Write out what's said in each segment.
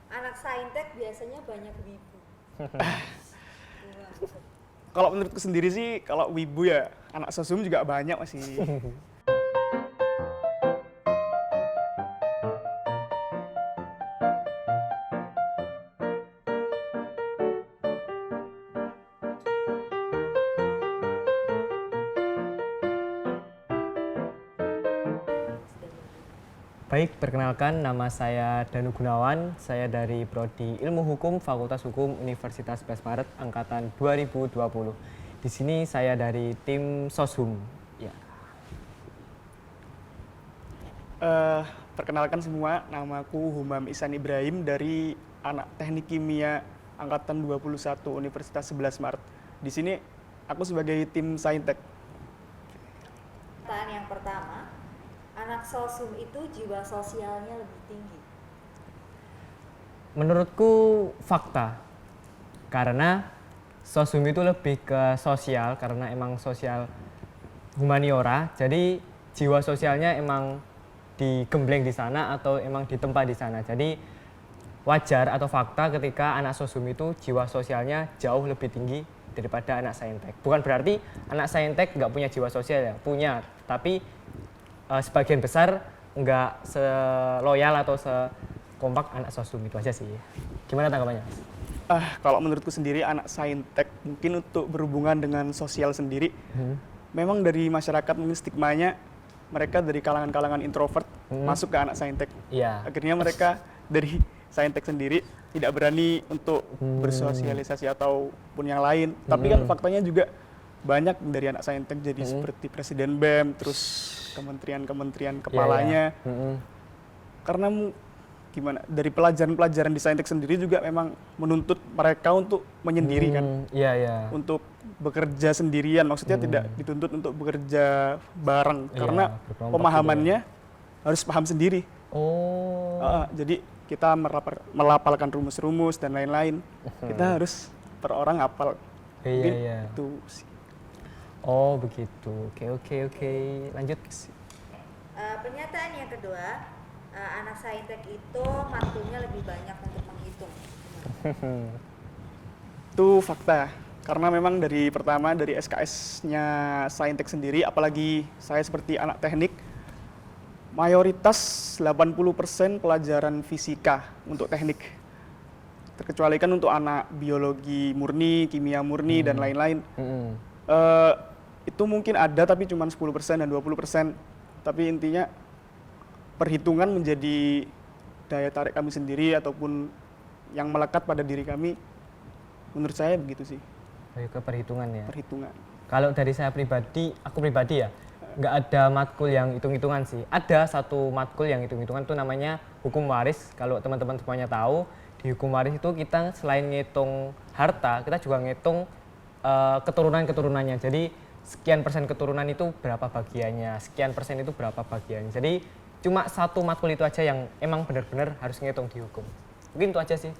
Anak saintek biasanya banyak wibu. Kalau menurutku sendiri sih, kalau wibu ya anak sosum juga banyak masih. Baik, perkenalkan nama saya Danu Gunawan. Saya dari Prodi Ilmu Hukum Fakultas Hukum Universitas 11 Maret angkatan 2020. Di sini saya dari tim Soshum. Ya. Perkenalkan semua, namaku Humam Ihsan Ibrahim dari anak Teknik Kimia angkatan 21 Universitas 11 Maret. Di sini aku sebagai tim Saintek. Pertanyaan yang pertama, anak sosum itu jiwa sosialnya lebih tinggi. Menurutku fakta. Karena Soshum itu lebih ke sosial karena emang sosial humaniora. Jadi jiwa sosialnya emang digembleng di sana atau emang ditempa di sana. Jadi wajar atau fakta ketika anak Soshum itu jiwa sosialnya jauh lebih tinggi daripada anak saintek. Bukan berarti anak saintek nggak punya jiwa sosial ya, punya. Tapi sebagian besar nggak seloyal atau sekompak anak Soshum itu aja sih. Gimana tanggapannya? Kalau menurutku sendiri anak Saintek mungkin untuk berhubungan dengan sosial sendiri, memang dari masyarakat mungkin stigmanya mereka dari kalangan-kalangan introvert masuk ke anak Saintek. Iya. Akhirnya mereka dari Saintek sendiri tidak berani untuk bersosialisasi ataupun yang lain. Tapi kan faktanya juga banyak dari anak Saintek jadi seperti Presiden BEM, terus kementerian-kementerian kepalanya. Karena gimana, dari pelajaran-pelajaran di Saintek sendiri juga memang menuntut mereka untuk menyendiri kan. Iya, iya. Untuk bekerja sendirian, maksudnya tidak dituntut untuk bekerja bareng. Iya, Karena berkelompok pemahamannya harus paham sendiri. Oh. Jadi kita melapalkan rumus-rumus dan lain-lain. Kita harus per orang hafal. Iya, Mungkin iya. itu sih. Oh, begitu. Oke. Lanjut. Pernyataan yang kedua, anak saintek itu matkulnya lebih banyak untuk menghitung. Itu fakta. Karena memang dari pertama dari SKS-nya Saintek sendiri, apalagi saya seperti anak teknik, mayoritas 80% pelajaran fisika untuk teknik. Terkecualikan untuk anak biologi murni, kimia murni, dan lain-lain. Itu mungkin ada tapi cuma 10% dan 20%. Tapi intinya perhitungan menjadi daya tarik kami sendiri ataupun yang melekat pada diri kami. Menurut saya begitu sih, Ayo ke perhitungan ya. perhitungan. Kalau dari saya pribadi, aku pribadi ya, nggak ada matkul yang hitung-hitungan sih. Ada satu matkul yang hitung-hitungan itu namanya hukum waris. Kalau teman-teman semuanya tahu, di hukum waris itu kita selain ngitung harta, kita juga ngitung keturunan-keturunannya. Jadi sekian persen keturunan itu berapa bagiannya, sekian persen itu berapa bagiannya. Jadi cuma satu matkul itu aja yang emang benar-benar harus ngitung di hukum. Mungkin itu aja sih.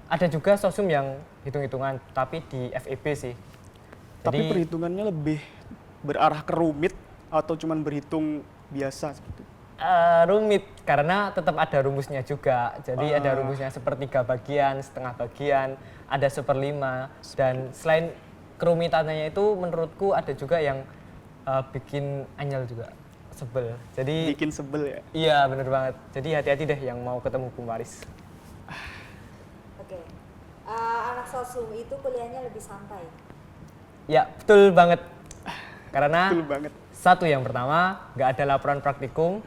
Ada juga Soshum yang hitung-hitungan, tapi di FEB sih. Tapi Jadi perhitungannya lebih berarah ke rumit atau cuman berhitung biasa seperti itu? rumit karena tetap ada rumusnya juga. Jadi ada rumusnya sepertiga bagian, setengah bagian, ada seperlima. Dan selain kerumitannya itu menurutku ada juga yang bikin anyel juga, sebel. Jadi Bikin sebel ya. iya bener banget. Jadi hati-hati deh yang mau ketemu hukum waris. Oke. Anak sosum itu kuliahnya lebih santai. Ya betul banget. Karena Betul banget. satu, yang pertama nggak ada laporan praktikum.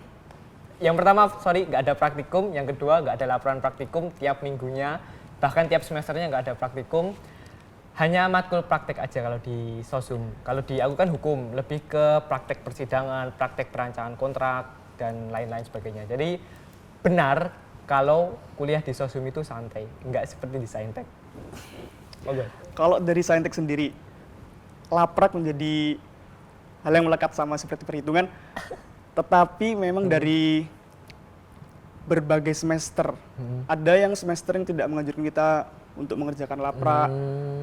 Nggak ada praktikum. Yang kedua nggak ada laporan praktikum tiap minggunya. Bahkan tiap semesternya nggak ada praktikum. Hanya matkul praktek aja kalau di Soshum. Kalau di aku kan hukum, lebih ke praktek persidangan, praktek perancangan kontrak, dan lain-lain sebagainya. Jadi benar kalau kuliah di Soshum itu santai, nggak seperti di Saintek. Oke. Kalau dari Saintek sendiri, laprak menjadi hal yang melekat sama seperti perhitungan, tetapi memang dari berbagai semester. Ada yang semester yang tidak mengajarkan kita untuk mengerjakan laprak,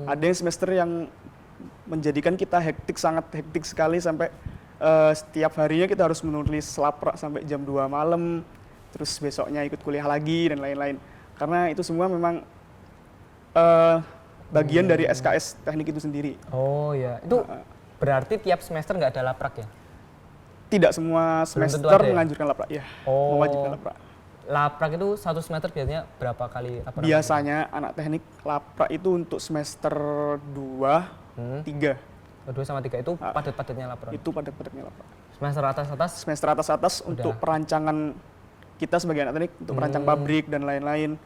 ada yang semester yang menjadikan kita hektik, sangat hektik sekali sampai setiap harinya kita harus menulis laprak sampai jam 2 malam, terus besoknya ikut kuliah lagi dan lain-lain. karena itu semua memang bagian dari SKS teknik itu sendiri. Oh ya, itu berarti tiap semester nggak ada laprak ya? Tidak semua Belum tentu semester ada ya? menganjurkan laprak, ya, Oh. mewajibkan laprak. Laprak itu satu semester biasanya berapa kali laprak? Biasanya anak teknik laprak itu untuk semester 2, 3 2 sama 3 itu padat-padatnya laprak. itu padat-padatnya laprak. Semester atas-atas Semester atas-atas untuk perancangan kita sebagai anak teknik untuk perancang pabrik dan lain-lain,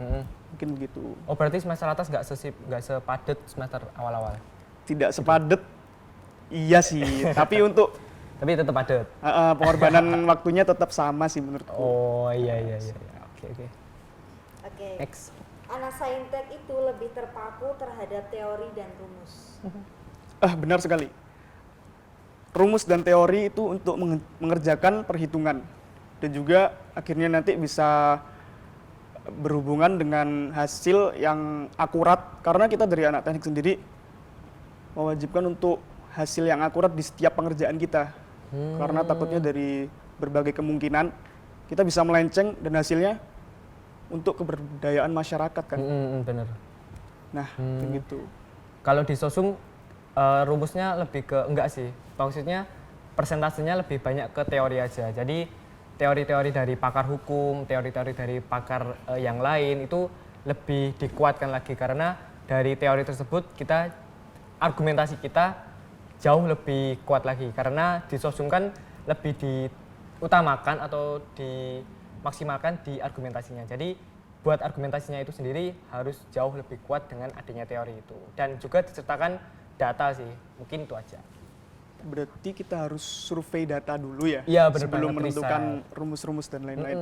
mungkin begitu. Oh berarti semester atas nggak sepadat semester awal-awal? Tidak sepadet, iya sih, tapi untuk Tapi tetap padat? pengorbanan waktunya tetap sama sih menurutku. Oh iya. Oke. Oke. Next. Anak saintek itu lebih terpaku terhadap teori dan rumus. Benar sekali. Rumus dan teori itu untuk mengerjakan perhitungan dan juga akhirnya nanti bisa berhubungan dengan hasil yang akurat, karena kita dari anak teknik sendiri mewajibkan untuk hasil yang akurat di setiap pengerjaan kita. Karena takutnya dari berbagai kemungkinan kita bisa melenceng dan hasilnya untuk keberdayaan masyarakat kan. Bener. Nah, begitu. Kalau di sosum rumusnya lebih ke enggak sih, maksudnya persentasenya lebih banyak ke teori aja. Jadi teori-teori dari pakar hukum, teori-teori dari pakar yang lain itu lebih dikuatkan lagi, karena dari teori tersebut kita argumentasi kita jauh lebih kuat lagi, karena di sosum kan lebih diutamakan atau dimaksimalkan di argumentasinya. Jadi buat argumentasinya itu sendiri harus jauh lebih kuat dengan adanya teori itu, dan juga disertakan data sih, mungkin itu aja. Berarti kita harus survei data dulu ya, Iya, bener sebelum banget, menentukan rumus-rumus dan lain-lain.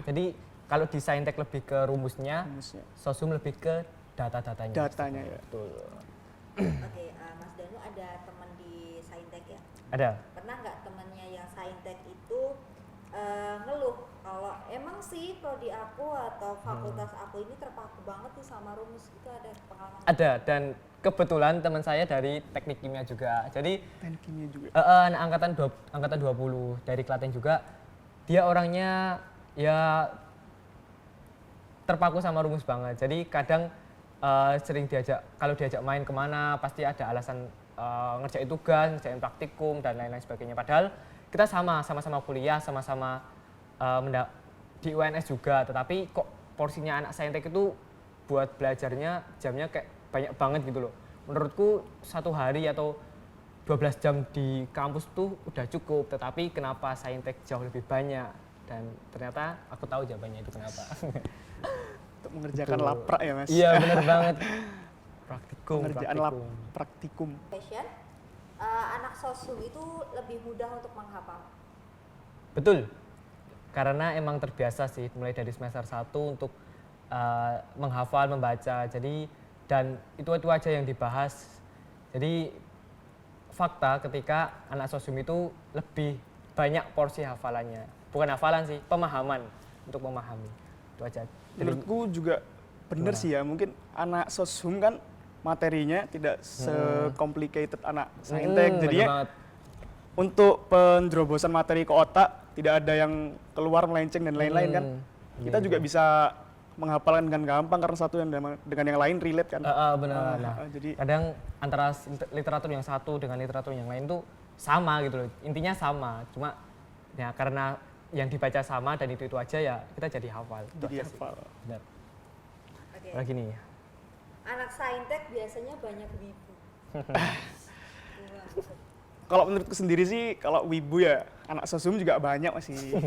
Jadi kalau di saintek lebih ke rumusnya, Rumusnya. sosum lebih ke data-datanya. Datanya ya. Betul. Oke, Mas Danu ada teman di saintek ya? Ada. Pernah nggak temannya yang saintek itu ngeluh kalau emang sih prodi aku atau fakultas aku ini terpaku banget nih sama rumus, itu ada pengalaman? Ada, dan kebetulan teman saya dari teknik kimia juga. Jadi Teknik kimia juga. anak angkatan 20 dari Klaten juga, dia orangnya ya terpaku sama rumus banget. Jadi kadang sering kalau diajak main kemana pasti ada alasan ngerjain tugas, ngerjain praktikum dan lain-lain sebagainya. Padahal kita sama-sama kuliah, sama-sama di UNS juga, tetapi kok porsinya anak saintek itu buat belajarnya jamnya kayak banyak banget gitu loh. Menurutku 1 hari atau 12 jam di kampus tuh udah cukup, tetapi kenapa saintek jauh lebih banyak, dan ternyata aku tahu jawabannya itu kenapa. Untuk mengerjakan laprak ya, Mas. Iya, benar banget. Praktikum. Pengerjaan praktikum. Passion, anak sosum itu lebih mudah untuk menghafal. Betul. Karena emang terbiasa sih mulai dari semester 1 untuk menghafal, membaca. Jadi dan itu aja yang dibahas. Jadi fakta ketika anak sosum itu lebih banyak porsi hafalannya. Bukan hafalan sih, pemahaman, untuk memahami. Itu aja. Jadi, Menurutku juga bener sih ya, mungkin anak sosum kan materinya tidak se-complicated anak saintek, bener jadinya banget. untuk penjerobosan materi ke otak tidak ada yang keluar melenceng dan lain-lain kan. Kita juga bisa menghafalkan dengan gampang karena satu yang dengan yang lain relate kan. Benar. Jadi Kadang antara literatur yang satu dengan literatur yang lain tuh sama gitu loh. Intinya sama, cuma ya karena yang dibaca sama dan itu aja ya kita jadi hafal. Itu jadi aja sih. hafal. Benar. Oke. Lagi nih. Anak saintek biasanya banyak wibu. Kalau menurutku sendiri sih, kalau wibu ya anak sosum juga banyak masih.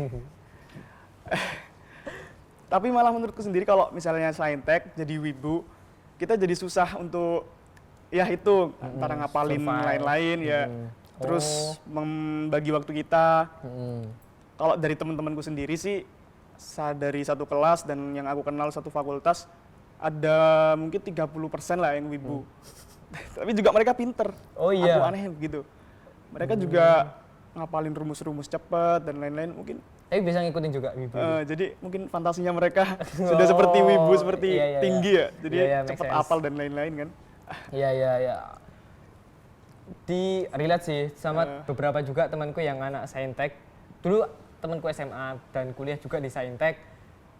Tapi malah menurutku sendiri kalau misalnya saintek jadi wibu, kita jadi susah untuk ya itu antara ngapalin survive. lain-lain ya. Terus membagi waktu kita. Kalau dari teman-temanku sendiri sih, dari satu kelas dan yang aku kenal satu fakultas, ada mungkin 30% lah yang wibu. Tapi juga mereka pinter. Oh iya. Aku aneh begitu. Mereka juga ngapalin rumus-rumus cepat dan lain-lain mungkin. Tapi bisa ngikutin juga wibu. Jadi mungkin fantasinya mereka sudah seperti wibu, seperti iya. tinggi ya. Jadi make cepat sense. apal dan lain-lain kan. Iya. Di relate sih sama beberapa juga temanku yang anak saintek. Dulu temanku SMA dan kuliah juga di saintek.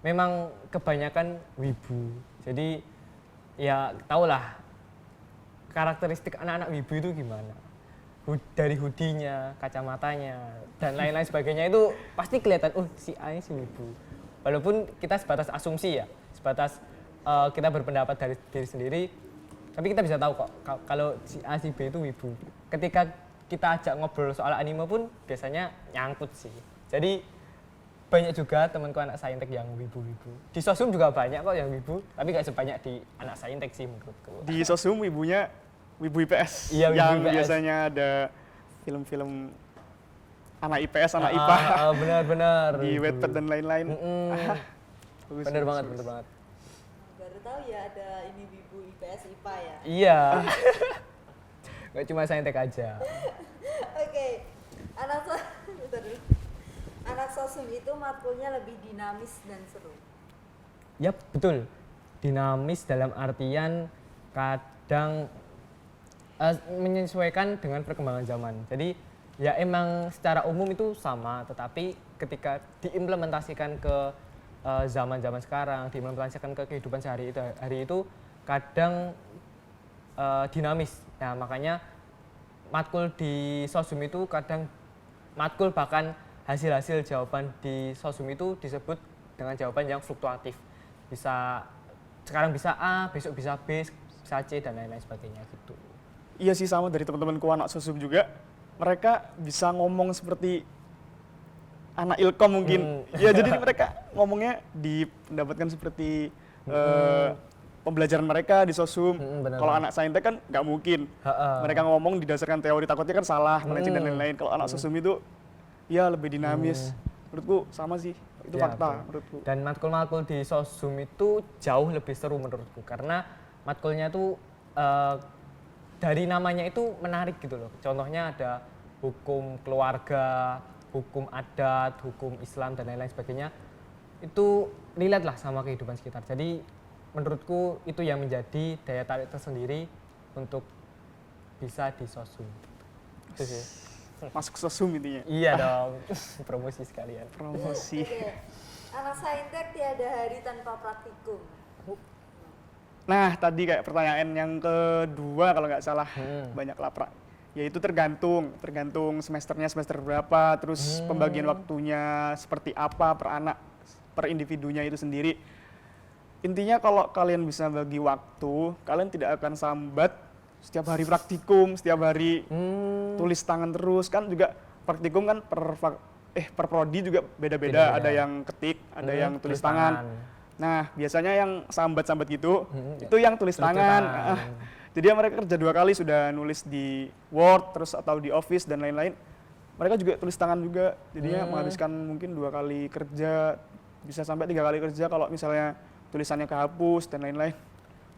memang kebanyakan wibu. Jadi ya tahulah karakteristik anak-anak wibu itu gimana. Dari hoodie-nya, kacamatanya, dan lain-lain sebagainya itu pasti kelihatan, oh si A ini si wibu. Walaupun kita sebatas asumsi ya, sebatas kita berpendapat dari diri sendiri, tapi kita bisa tahu kok kalau si A si B itu wibu. Ketika kita ajak ngobrol soal anime pun biasanya nyangkut sih. Jadi banyak juga temanku anak saintek yang wibu-wibu. Di sosum juga banyak kok yang wibu, tapi nggak sebanyak di anak saintek sih menurutku. Di sosum wibunya wibu IPS, Iya, wibu yang IPS. biasanya ada film-film anak IPS, anak IPA Benar-benar. di Wattpad dan lain-lain. Bagus, Bener bagus, banget, bagus. bener banget. Baru tahu ya ada ini wibu IPS IPA ya. Iya. Nggak cuma saintek aja. Oke, bentar dulu. Anak sosum itu matkulnya lebih dinamis dan seru. Yap, betul. Dinamis dalam artian kadang menyesuaikan dengan perkembangan zaman. Jadi ya emang secara umum itu sama, tetapi ketika diimplementasikan ke zaman-zaman sekarang, diimplementasikan ke kehidupan sehari-hari itu kadang dinamis. Nah, makanya matkul di sosum itu kadang matkul bahkan hasil-hasil jawaban di sosum itu disebut dengan jawaban yang fluktuatif. Bisa sekarang bisa A, besok bisa B, bisa C dan lain-lain sebagainya gitu. Iya sih, sama dari teman-temanku anak sosum juga. Mereka bisa ngomong seperti anak ilkom mungkin. Ya jadi mereka ngomongnya didapatkan seperti pembelajaran mereka di sosum. Benar. Kalau anak saintek kan nggak mungkin. Mereka ngomong didasarkan teori, takutnya kan salah, melenceng dan lain-lain. Kalau anak sosum itu ya lebih dinamis. Menurutku sama sih, itu Ya, fakta betul. menurutku. Dan matkul-matkul di sosum itu jauh lebih seru menurutku karena matkulnya tuh dari namanya itu menarik gitu loh. Contohnya ada hukum keluarga, hukum adat, hukum Islam dan lain-lain sebagainya. Itu relate lah sama kehidupan sekitar. Jadi menurutku itu yang menjadi daya tarik tersendiri untuk bisa di sosum. Itu sih. Masuk sosum intinya. Iya dong, promosi sekalian. Promosi. Oke. Anak saintek tiada hari tanpa praktikum. Nah, tadi kayak pertanyaan yang kedua kalau nggak salah, banyak laprak. Yaitu tergantung semesternya semester berapa, terus pembagian waktunya seperti apa per anak, per individunya itu sendiri. Intinya kalau kalian bisa bagi waktu, kalian tidak akan sambat setiap hari praktikum, setiap hari tulis tangan terus. Kan juga praktikum kan per prodi juga beda-beda, ada yang ketik, ada yang tulis tangan. Nah, biasanya yang sambat-sambat gitu, itu yang tulis tangan. Jadi ya mereka kerja 2 kali, sudah nulis di Word, terus atau di Office dan lain-lain. Mereka juga tulis tangan juga, jadinya menghabiskan mungkin 2 kali kerja, bisa sampai 3 kali kerja kalau misalnya tulisannya kehapus dan lain-lain.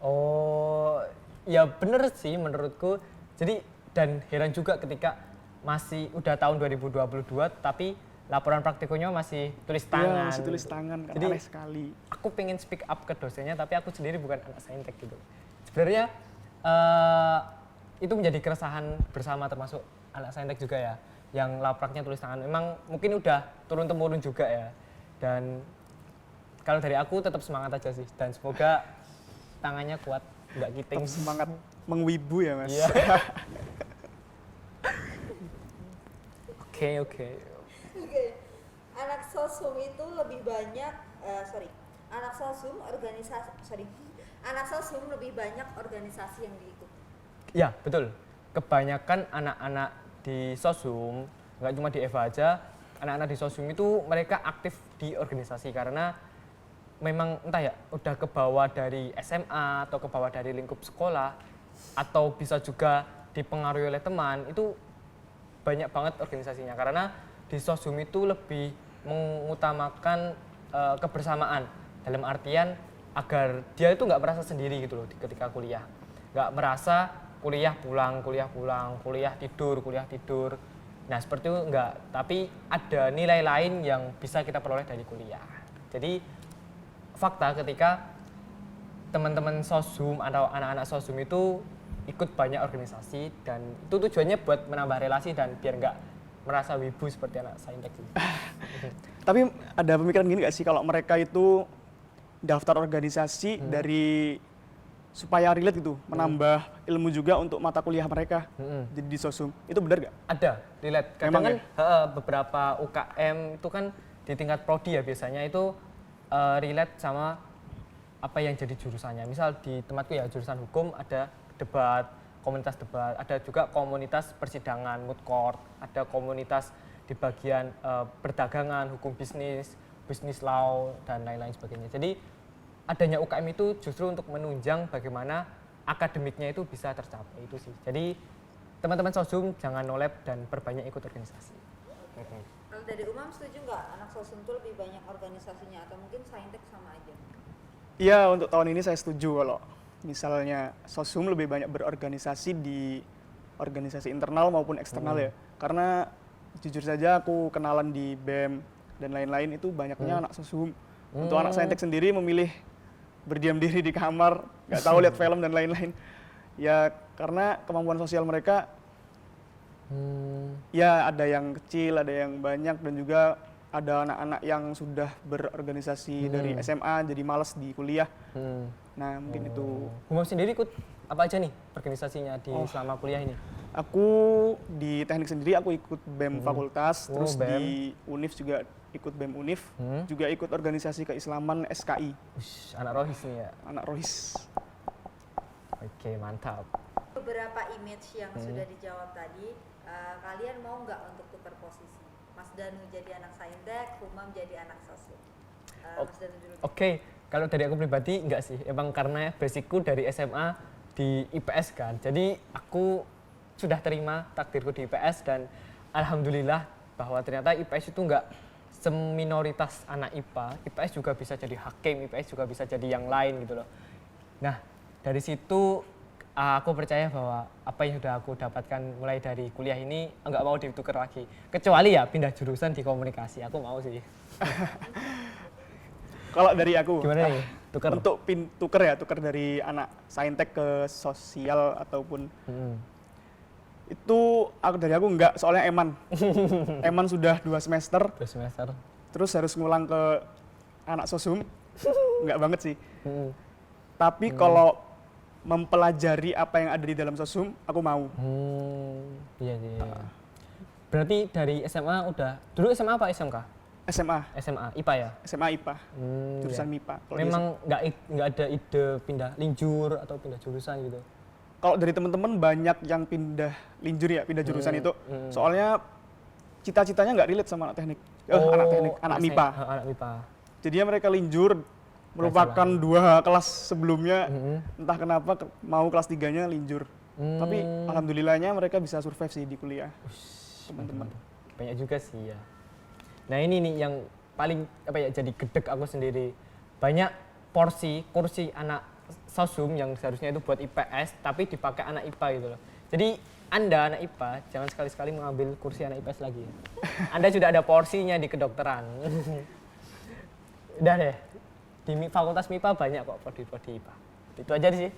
Oh, ya bener sih menurutku. Jadi dan heran juga ketika masih udah tahun 2022 tapi laporan praktikumnya masih tulis tangan. Iya, masih tulis tangan, kan Jadi, aneh sekali. Aku pengen speak up ke dosennya tapi aku sendiri bukan anak saintek gitu. Sebenarnya itu menjadi keresahan bersama termasuk anak saintek juga ya, yang lapraknya tulis tangan. Memang mungkin udah turun-temurun juga ya. Dan kalau dari aku tetap semangat aja sih dan semoga tangannya kuat, nggak giting. Tetap semangat mengwibu ya, Mas. Iya. Oke. Oke. Anak sosum itu lebih banyak anak sosum lebih banyak organisasi yang diikuti. Ya betul. Kebanyakan anak-anak di sosum, nggak cuma di Eva aja, anak-anak di sosum itu mereka aktif di organisasi karena memang entah ya udah kebawa dari SMA atau kebawa dari lingkup sekolah atau bisa juga dipengaruhi oleh teman, itu banyak banget organisasinya karena di sosum itu lebih mengutamakan kebersamaan dalam artian agar dia itu nggak merasa sendiri gitu loh ketika kuliah, nggak merasa kuliah pulang, kuliah tidur. Nah seperti itu enggak, tapi ada nilai lain yang bisa kita peroleh dari kuliah. Jadi fakta ketika teman-teman sosum atau anak-anak sosum itu ikut banyak organisasi dan itu tujuannya buat menambah relasi dan biar nggak merasa wibu seperti anak saintek sih. Tapi ada pemikiran gini nggak sih, kalau mereka itu daftar organisasi dari supaya relate gitu, menambah ilmu juga untuk mata kuliah mereka. Jadi di Sosum. Itu benar gak? Ada, relate. Kadang Memang kan beberapa UKM itu kan di tingkat prodi ya biasanya itu relate sama apa yang jadi jurusannya. Misal di tempatku ya jurusan hukum ada debat, komunitas debat, ada juga komunitas persidangan, moot court, ada komunitas di bagian perdagangan, hukum bisnis, bisnis law dan lain-lain sebagainya. Jadi adanya UKM itu justru untuk menunjang bagaimana akademiknya itu bisa tercapai itu sih. Jadi teman-teman Sosum jangan nolep dan perbanyak ikut organisasi. Kalau dari Umam setuju nggak anak Sosum tuh lebih banyak organisasinya atau mungkin Saintek sama aja? Iya, untuk tahun ini saya setuju kalau misalnya Sosum lebih banyak berorganisasi di organisasi internal maupun eksternal ya. Karena jujur saja aku kenalan di BEM dan lain-lain itu banyaknya anak Sosum. Untuk anak Saintek sendiri memilih berdiam diri di kamar, nggak tahu lihat film dan lain-lain. Ya karena kemampuan sosial mereka ya ada yang kecil, ada yang banyak dan juga ada anak-anak yang sudah berorganisasi dari SMA jadi malas di kuliah. Nah mungkin itu. Umam sendiri ikut apa aja nih organisasinya di selama kuliah ini? Aku di teknik sendiri aku ikut BEM fakultas, terus BEM. di UNIF juga ikut BEM UNIF, juga ikut organisasi keislaman SKI, Ush, anak rohis nih ya. anak Rohis. Oke, mantap. Beberapa image yang sudah dijawab tadi, kalian mau nggak untuk tukar posisi? Mas Danu jadi anak Saintek, Umam jadi anak Sosum. Mas Danu dulu. Oke, kalau dari aku pribadi enggak sih. Emang karena basicku dari SMA di IPS kan. Jadi aku sudah terima takdirku di IPS dan alhamdulillah bahwa ternyata IPS itu enggak seminoritas anak IPA. IPS juga bisa jadi hakim, IPS juga bisa jadi yang lain gitu loh. Nah, dari situ aku percaya bahwa apa yang sudah aku dapatkan mulai dari kuliah ini enggak mau ditukar lagi. Kecuali ya pindah jurusan di komunikasi, aku mau sih. Kalau dari aku, Gimana nih? Tukar? untuk tukar dari anak Saintek ke sosial ataupun itu dari aku enggak, soalnya Eman sudah 2 semester, 2 semester. terus harus ngulang ke anak Sosum, enggak banget sih. Tapi kalau mempelajari apa yang ada di dalam Sosum, aku mau. Iya sih. Berarti dari SMA udah, dulu SMA apa SMK? SMA, SMA, IPA ya? SMA IPA, jurusan Iya. MIPA. Kalau Memang nggak ada ide pindah linjur atau pindah jurusan gitu? kalau dari teman-teman banyak yang pindah linjur ya, pindah jurusan itu. Soalnya cita-citanya nggak relate sama anak teknik. Anak teknik, anak MIPA. Anak MIPA. Jadinya mereka linjur merupakan 2 kelas sebelumnya, entah kenapa mau kelas 3-nya linjur. Tapi alhamdulillahnya mereka bisa survive sih di kuliah, teman-teman. Banyak juga sih ya. Nah ini nih yang paling apa ya jadi gedek aku sendiri. Banyak kursi anak Sosum yang seharusnya itu buat IPS tapi dipakai anak IPA gitu loh. Jadi Anda anak IPA jangan sekali-sekali mengambil kursi anak IPS lagi. Anda sudah ada porsinya di kedokteran. Udah deh. Di fakultas MIPA banyak kok prodi-prodi IPA. Itu aja sih.